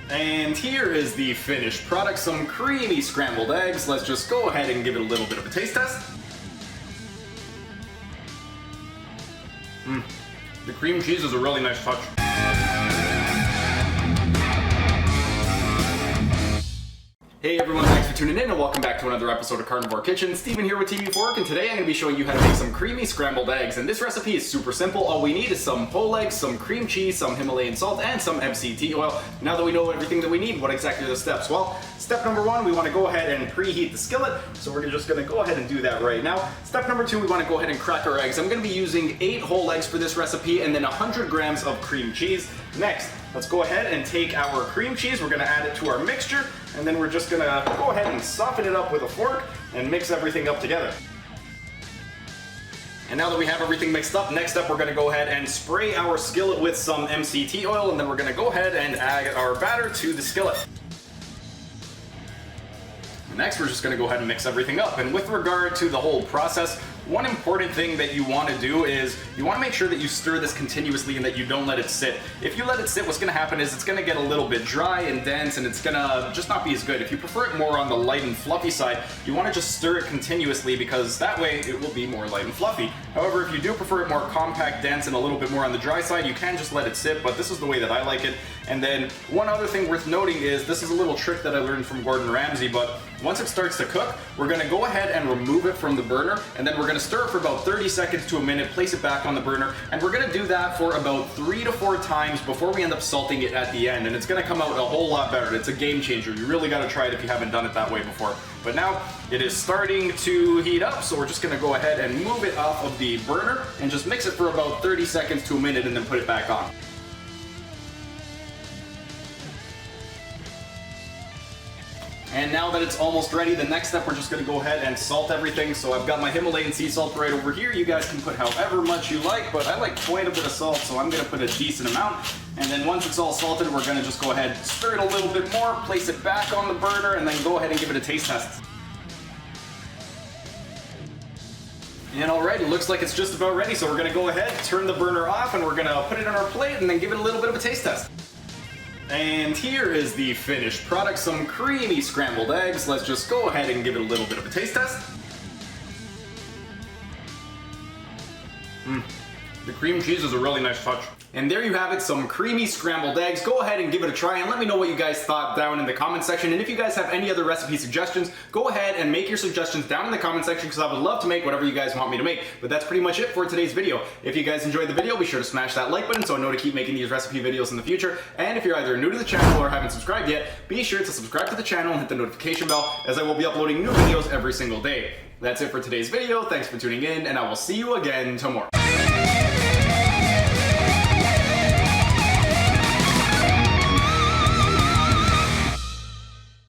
And here is the finished product, some creamy scrambled eggs. Let's just go ahead and give it a little bit of a taste test. The cream cheese is a really nice touch. Hey everyone, thanks for tuning in and welcome back to another episode of Carnivore Kitchen. Steven here with TV Fork, and today I'm going to be showing you how to make some creamy scrambled eggs. And this recipe is super simple. All we need is some whole eggs, some cream cheese, some Himalayan salt, and some MCT oil. Now that we know everything that we need, what exactly are the steps? Well, step number one, we want to go ahead and preheat the skillet. So we're just going to go ahead and do that right now. Step number two, we want to go ahead and crack our eggs. I'm going to be using 8 whole eggs for this recipe and then 100 grams of cream cheese. Next, let's go ahead and take our cream cheese. We're going to add it to our mixture, and then we're just going to go ahead and soften it up with a fork and mix everything up together. And now that we have everything mixed up, next up we're going to go ahead and spray our skillet with some MCT oil, and then we're going to go ahead and add our batter to the skillet. Next, we're just going to go ahead and mix everything up. And with regard to the whole process, one important thing that you want to do is you want to make sure that you stir this continuously and that you don't let it sit. If you let it sit, what's going to happen is it's going to get a little bit dry and dense, and it's going to just not be as good. If you prefer it more on the light and fluffy side, you want to just stir it continuously because that way it will be more light and fluffy. However, if you do prefer it more compact, dense, and a little bit more on the dry side, you can just let it sit, but this is the way that I like it. And then one other thing worth noting is this is a little trick that I learned from Gordon Ramsay, but once it starts to cook, we're going to go ahead and remove it from the burner, and then we're going to stir it for about 30 seconds to a minute, place it back on the burner, and we're going to do that for about 3 to 4 times before we end up salting it at the end, and it's going to come out a whole lot better. It's a game changer. You really got to try it if you haven't done it that way before. But now it is starting to heat up, so we're just going to go ahead and move it off of the burner and just mix it for about 30 seconds to a minute and then put it back on. And now that it's almost ready, the next step, we're just going to go ahead and salt everything. So I've got my Himalayan sea salt right over here. You guys can put however much you like, but I like quite a bit of salt, so I'm going to put a decent amount. And then once it's all salted, we're going to just go ahead, stir it a little bit more, place it back on the burner, and then go ahead and give it a taste test. And alright, it looks like it's just about ready, so we're going to go ahead, turn the burner off, and we're going to put it on our plate and then give it a little bit of a taste test. And here is the finished product, some creamy scrambled eggs. Let's just go ahead and give it a little bit of a taste test. The cream cheese is a really nice touch. And there you have it, some creamy scrambled eggs. Go ahead and give it a try and let me know what you guys thought down in the comment section. And if you guys have any other recipe suggestions, go ahead and make your suggestions down in the comment section because I would love to make whatever you guys want me to make. But that's pretty much it for today's video. If you guys enjoyed the video, be sure to smash that like button so I know to keep making these recipe videos in the future. And if you're either new to the channel or haven't subscribed yet, be sure to subscribe to the channel and hit the notification bell as I will be uploading new videos every single day. That's it for today's video. Thanks for tuning in, and I will see you again tomorrow.